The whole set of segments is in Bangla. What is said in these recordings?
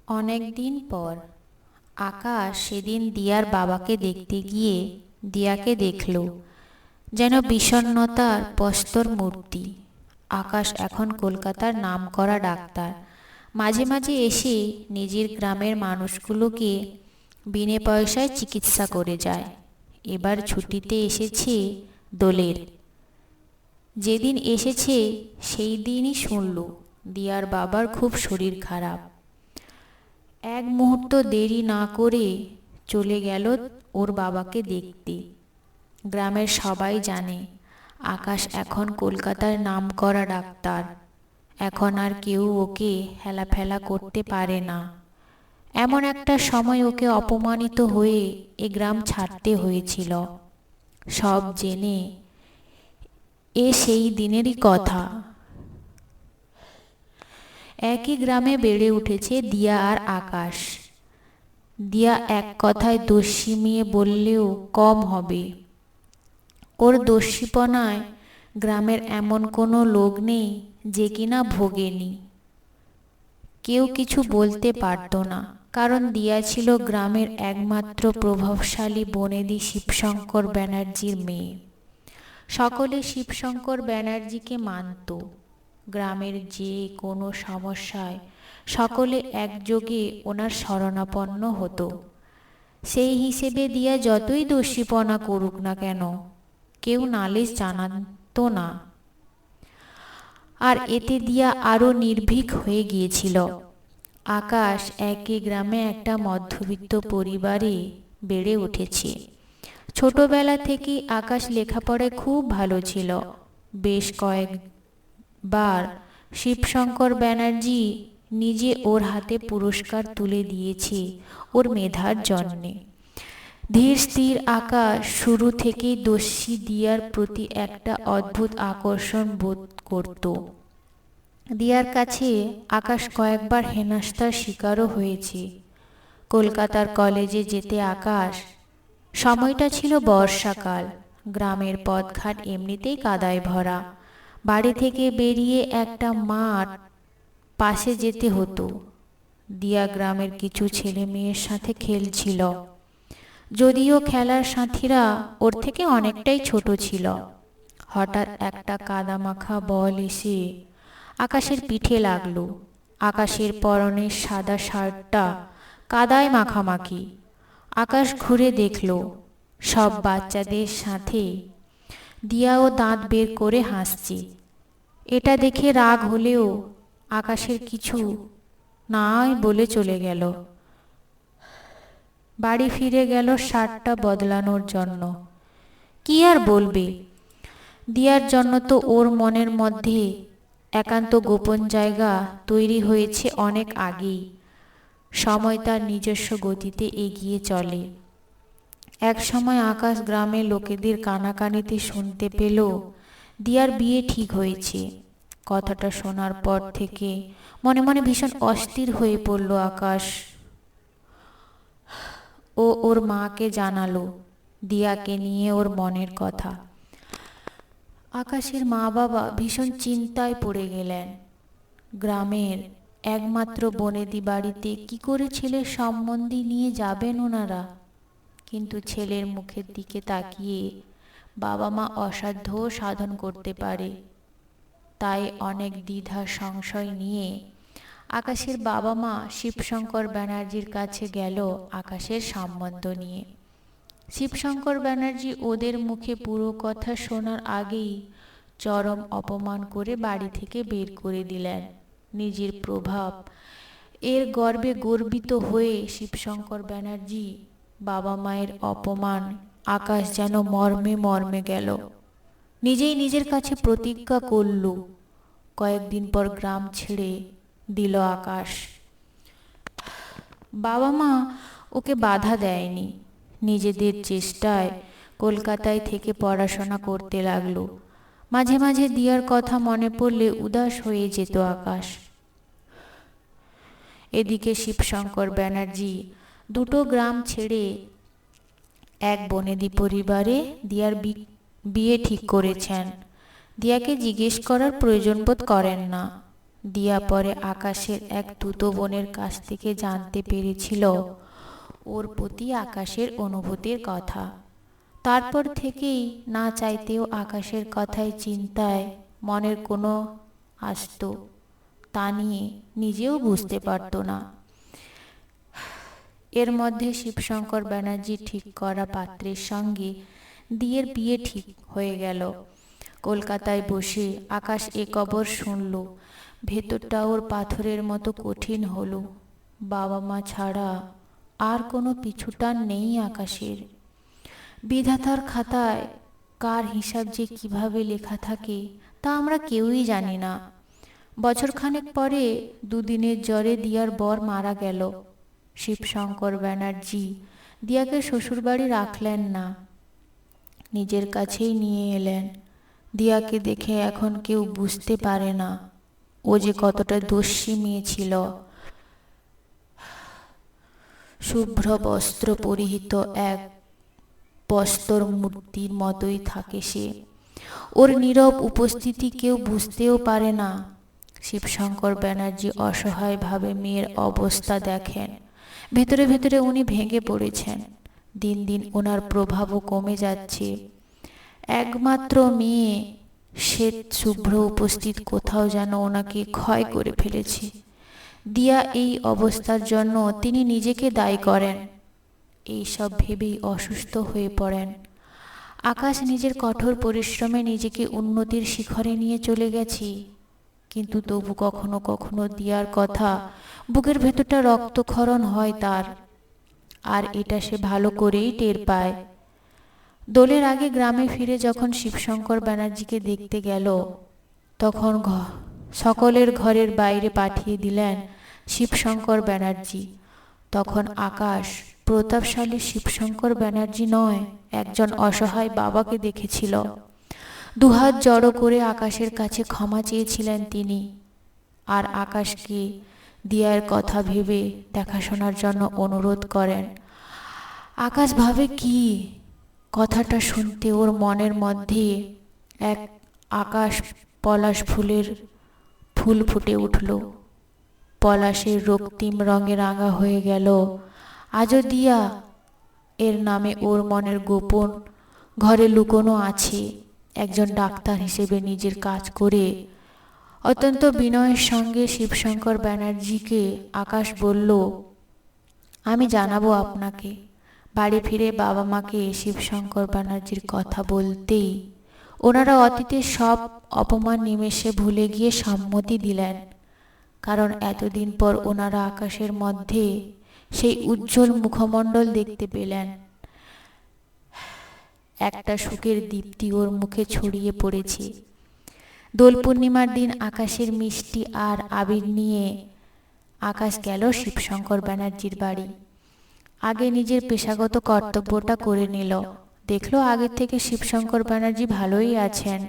অনেক দিন পর আকাশ সেদিন দিয়ার বাবাকে দেখতে গিয়ে দিয়াকে দেখল যেন বিষণ্ণতার প্রস্তর মূর্তি। আকাশ এখন কলকাতার নামকরা ডাক্তার। মাঝে মাঝে এসে নিজের গ্রামের মানুষগুলোকে বিনে পয়সায় চিকিৎসা করে যায়। এবার ছুটিতে এসেছে দোলের। যেদিন এসেছে সেই দিনই শুনল দিয়ার বাবার খুব শরীর খারাপ। এক মুহূর্ত দেরি না করে চলে গেল ওর বাবাকে দেখতে। গ্রামের সবাই জানে আকাশ এখন কলকাতার নামকরা ডাক্তার। এখন আর কেউ ওকে হেলাফেলা করতে পারে না। এমন একটা সময় ওকে অপমানিত হয়ে এ গ্রাম ছাড়তে হয়েছিল। সব জেনে এ সেই দিনেরই কথা। একই গ্রামে বেড়ে উঠেছে দিয়া আর আকাশ। দিয়া এক কথায় দস্যি মেয়ে বললেও কম হবে। ওর দস্যিপনায় গ্রামের এমন কোনো লোক নেই যে কিনা ভোগেনি। কেউ কিছু বলতে পারত না, কারণ দিয়া ছিল গ্রামের একমাত্র প্রভাবশালী বনেদি শিবশঙ্কর ব্যানার্জির মেয়ে। সকলে শিবশঙ্কর ব্যানার্জিকে মানত। গ্রামের যে কোনো সমস্যায় সকলে একযোগে ওনার শরণাপন্ন হতো। সেই হিসেবে দিয়া যতই দস্যিপনা করুক না কেন, কেউ নালিশ জানাতো না। আর এতে দিয়া আরো নির্ভীক হয়ে গিয়েছিল। আকাশ একই গ্রামে একটা মধ্যবিত্ত পরিবারে বেড়ে উঠেছে। ছোটবেলা থেকেই আকাশ লেখাপড়ায় খুব ভালো ছিল। বেশ কয়েকবার শিবশঙ্কর ব্যানার্জি নিজে ওর হাতে পুরস্কার তুলে দিয়েছে ওর মেধার জন্যে। ধীর স্থির আকাশ শুরু থেকেই দস্যি দিয়ার প্রতি একটা অদ্ভুত আকর্ষণ বোধ করত। দিয়ার কাছে আকাশ কয়েকবার হেনস্থার শিকারও হয়েছে। কলকাতার কলেজে যেতে আকাশ, সময়টা ছিল বর্ষাকাল। গ্রামের পথঘাট এমনিতেই কাদায় ভরা। বাড়ি থেকে বেরিয়ে একটা মাঠ পাশে যেতে হতো। দিয়া গ্রামের কিছু ছেলে মেয়ের সাথে খেলছিল, যদিও খেলার সাথীরা ওর থেকে অনেকটাই ছোট ছিল। হঠাৎ একটা কাদামাখা বল এসে আকাশের পিঠে লাগলো। আকাশের পরনের সাদা শার্টটা কাদায় মাখামাখি। আকাশ ঘুরে দেখল সব বাচ্চাদের সাথে দিয়াও দাঁত বের করে হাসছে। এটা দেখে রাগ হলেও আকাশের কিছু নাই বলে চলে গেল। বাড়ি ফিরে গেল শার্টটা বদলানোর জন্য। কি আর বলবে, দিয়ার জন্য তো ওর মনের মধ্যে একান্ত গোপন জায়গা তৈরি হয়েছে অনেক আগেই। সময় তার নিজস্ব গতিতে এগিয়ে চলে। এক সময় আকাশ গ্রামে লোকেদের কানাকানিতে শুনতে পেল দিয়ার বিয়ে ঠিক হয়েছে। কথাটা শোনার পর থেকে মনে মনে ভীষণ অস্থির হয়ে পড়ল আকাশ। ও ওর মাকে জানালো দিয়াকে নিয়ে ওর মনের কথা। আকাশের মা বাবা ভীষণ চিন্তায় পড়ে গেলেন। গ্রামের একমাত্র বনেদি বাড়িতে কি করে ছেলের সম্বন্ধী নিয়ে যাবেন ওনারা? কিন্তু ছেলের মুখের দিকে তাকিয়ে বাবা মা অসাধ্য সাধন করতে পারে। তাই অনেক দ্বিধা সংশয় নিয়ে আকাশের বাবা মা শিবশঙ্কর ব্যানার্জির কাছে গেল আকাশের সম্বন্ধ নিয়ে। শিবশঙ্কর ব্যানার্জি ওদের মুখে পুরো কথা শোনার আগেই চরম অপমান করে বাড়ি থেকে বের করে দিলেন। নিজের প্রভাব এর গর্বে গর্বিত হয়ে শিবশঙ্কর ব্যানার্জি বাবা মায়ের অপমান আকাশ যেন মর্মে মর্মে গেল। নিজেই নিজের কাছে প্রতিজ্ঞা করল কয়েকদিন পর গ্রাম ছেড়ে দিল আকাশ। বাবা মা ওকে বাধা দেয়নি। নিজেদের চেষ্টায় কলকাতায় থেকে পড়াশোনা করতে লাগলো। মাঝে মাঝে দিয়ার কথা মনে পড়লে উদাস হয়ে যেত আকাশ। এদিকে শিবশঙ্কর ব্যানার্জি দুটো গ্রাম ছেড়ে এক বনেদি পরিবারে দিয়ার বিয়ে ঠিক করেছেন। দিয়াকে জিজ্ঞেস করার প্রয়োজন বোধ করেন না। দিয়া পরে আকাশের এক দুতো বোনের কাছ থেকে জানতে পেরেছিল ওর প্রতি আকাশের অনুভূতির কথা। তারপর থেকেই না চাইতেও আকাশের কথায় চিন্তায় মনের কোনো আসতো, তা নিয়ে নিজেও বুঝতে পারতো না। এর মধ্যে শিবশঙ্কর ব্যানার্জি ঠিক করা পাত্রের সঙ্গে দিয়ের বিয়ে ঠিক হয়ে গেল। কলকাতায় বসে আকাশ এ খবর শুনল। ভেতরটা ওর পাথরের মতো কঠিন হলো। বাবা মা ছাড়া আর কোনো পিছুটান নেই আকাশের। বিধাতার খাতায় কার হিসাব যে কিভাবে লেখা থাকে তা আমরা কেউই জানি না। বছরখানেক পরে দুদিনের জ্বরে দিয়ার বর মারা গেল। শিবশঙ্কর ব্যানার্জি দিয়াকে শ্বশুরবাড়ি রাখলেন না, নিজের কাছেই নিয়ে এলেন। দিয়াকে দেখে এখন কেউ বুঝতে পারে না ও যে কতটা দস্যি মেয়ে ছিল। শুভ্র বস্ত্র পরিহিত এক প্রস্তর মূর্তির মতোই থাকে সে। ওর নীরব উপস্থিতি কেউ বুঝতেও পারে না। শিবশঙ্কর ব্যানার্জি অসহায়ভাবে মেয়ের অবস্থা দেখেন। ভেতরে ভেতরে উনি ভেঙে পড়েছেন। দিন দিন ওনার প্রভাবও কমে যাচ্ছে। একমাত্র মেয়ে শ্বেত শুভ্র উপস্থিত কোথাও যেন ওনাকে ক্ষয় করে ফেলেছে। দিয়া এই অবস্থার জন্য তিনি নিজেকে দায়ী করেন। এইসব ভেবেই অসুস্থ হয়ে পড়েন। আকাশ নিজের কঠোর পরিশ্রমে নিজেকে উন্নতির শিখরে নিয়ে চলে গেছে, কিন্তু তবু কখনো কখনো দিয়ার কথা বুকের ভেতরটা রক্তক্ষরণ হয় তার, আর এটা সে ভালো করেই টের পায়। দোলের আগে গ্রামে ফিরে যখন শিবশঙ্কর ব্যানার্জিকে দেখতে গেল, তখন সকলের ঘরের বাইরে পাঠিয়ে দিলেন শিবশঙ্কর ব্যানার্জি। তখন আকাশ প্রতাপশালী শিবশঙ্কর ব্যানার্জি নয়, একজন অসহায় বাবাকে দেখেছিল। দুহাত জড়ো করে আকাশের কাছে ক্ষমা চেয়েছিলেন তিনি, আর আকাশকে দিয়ার কথা ভেবে দেখাশোনার জন্য অনুরোধ করেন। আকাশ ভাবে কি, কথাটা শুনতে ওর মনের মধ্যে এক আকাশ পলাশ ফুলের ফুল ফুটে উঠল। পলাশের রক্তিম রঙে রাঙা হয়ে গেল। আজও দিয়া এর নামে ওর মনের গোপন ঘরে লুকোনো আছে। একজন ডাক্তার হিসেবে নিজের কাজ করে অত্যন্ত বিনয়ের সঙ্গে শিবশঙ্কর ব্যানার্জিকে আকাশ বলল, আমি জানাবো আপনাকে। বাড়ি ফিরে বাবা মাকে শিবশঙ্কর ব্যানার্জির কথা বলতেই ওনারা অতীতের সব অপমান নিমেষে ভুলে গিয়ে সম্মতি দিলেন। কারণ এতদিন পর ওনারা আকাশের মধ্যে সেই উজ্জ্বল মুখমণ্ডল দেখতে পেলেন। একটা সুখের দীপ্তি ওর মুখে ছড়িয়ে পড়েছে। দোল পূর্ণিমার দিন আকাশের মিষ্টি আর আবির নিয়ে আকাশ গেল শিবশঙ্কর ব্যানার্জির বাড়ি। আগে নিজের পেশাগত কর্তব্যটা করে নিল। দেখলো আগের থেকে শিবশঙ্কর ব্যানার্জি ভালোই আছেন,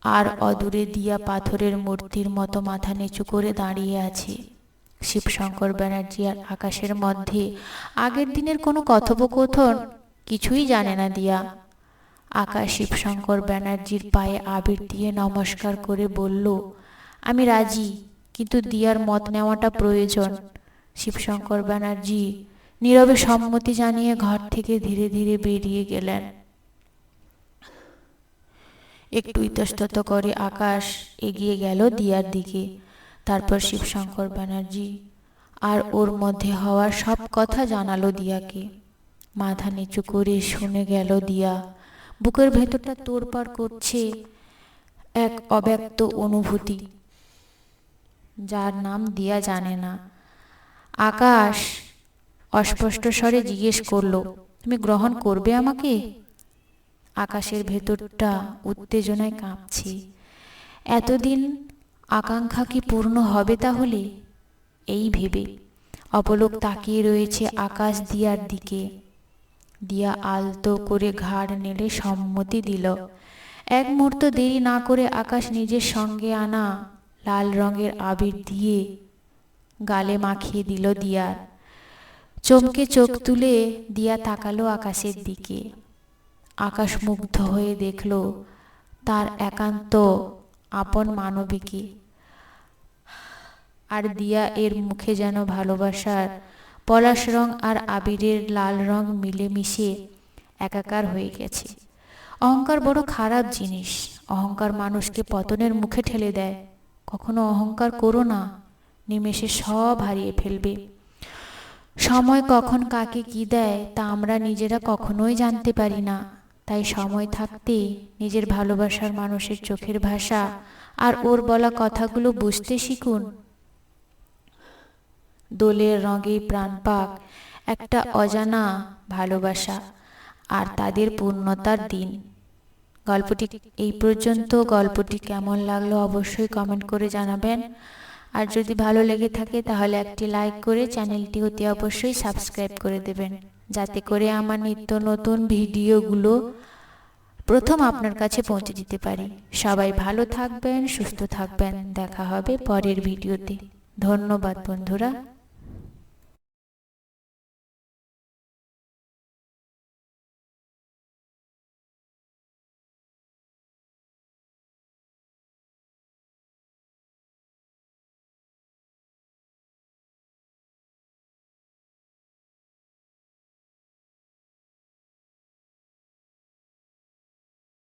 আর অদূরে দিয়া পাথরের মূর্তির মতো মাথা নিচু করে দাঁড়িয়ে আছে। শিবশঙ্কর ব্যানার্জি আর আকাশের মধ্যে আগের দিনের কোনো কথোপকথন কিছুই জানে না দিয়া। আকাশ শিবশঙ্কর ব্যানার্জির পায়ে আবির দিয়ে নমস্কার করে বলল, আমি রাজি, কিন্তু দিয়ার মত নেওয়াটা প্রয়োজন। শিবশঙ্কর ব্যানার্জি নীরবে সম্মতি জানিয়ে ঘর থেকে ধীরে ধীরে বেরিয়ে গেলেন। একটু ইতস্তত করে আকাশ এগিয়ে গেল দিয়ার দিকে। তারপর শিবশঙ্কর ব্যানার্জি আর ওর মধ্যে হওয়ার সব কথা জানালো দিয়াকে। মাথা নিচু করে শুনে গেল দিয়া। বুকের ভেতরটা তোড়পাড় করছে এক অব্যক্ত অনুভূতি, যার নাম দিয়া জানে না। আকাশ অস্পষ্ট স্বরে জিজ্ঞেস করলো, তুমি গ্রহণ করবে আমাকে? আকাশের ভেতরটা উত্তেজনায় কাঁপছে। এতদিন আকাঙ্ক্ষা কি পূর্ণ হবে তাহলে? এই ভেবে অপলক তাকিয়ে রয়েছে আকাশ দিয়ার দিকে। দিয়া আলতো করে ঘাড় নেড়ে সম্মতি দিল। এক মুহূর্ত দেরি না করে আকাশ নিজের সঙ্গে আনা লাল রঙের আবির দিয়ে গালে মাখিয়ে দিল দিয়ার। চমকে চোখ তুলে দিয়া তাকালো আকাশের দিকে। আকাশ মুগ্ধ হয়ে দেখল তার একান্ত আপন মানবীকে। আর দিয়া এর মুখে যেন ভালোবাসার পলাশ রং আর আবিরের লাল রং মিলেমিশে একাকার হয়ে গেছে। অহংকার বড় খারাপ জিনিস। অহংকার মানুষকে পতনের মুখে ঠেলে দেয়। কখনো অহংকার করো না, নিমেষে সব হারিয়ে ফেলবে। সময় কখন কাকে কি দেয় তা আমরা নিজেরা কখনোই জানতে পারি না। তাই সময় থাকতে নিজের ভালোবাসার মানুষের চোখের ভাষা আর ওর বলা কথাগুলো বুঝতে শিখুন। দোলের রঙে প্রাণ পাক একটা অজানা ভালোবাসা আর তাদের পূর্ণতার দিন। গল্পটি এই পর্যন্ত। গল্পটি কেমন লাগলো অবশ্যই কমেন্ট করে জানাবেন। আর যদি ভালো লেগে থাকে তাহলে একটি লাইক করে চ্যানেলটি অতি অবশ্যই সাবস্ক্রাইব করে দেবেন, যাতে করে আমার নিত্য নতুন ভিডিওগুলো প্রথম আপনার কাছে পৌঁছে দিতে পারি। সবাই ভালো থাকবেন, সুস্থ থাকবেন। দেখা হবে পরের ভিডিওতে। ধন্যবাদ বন্ধুরা।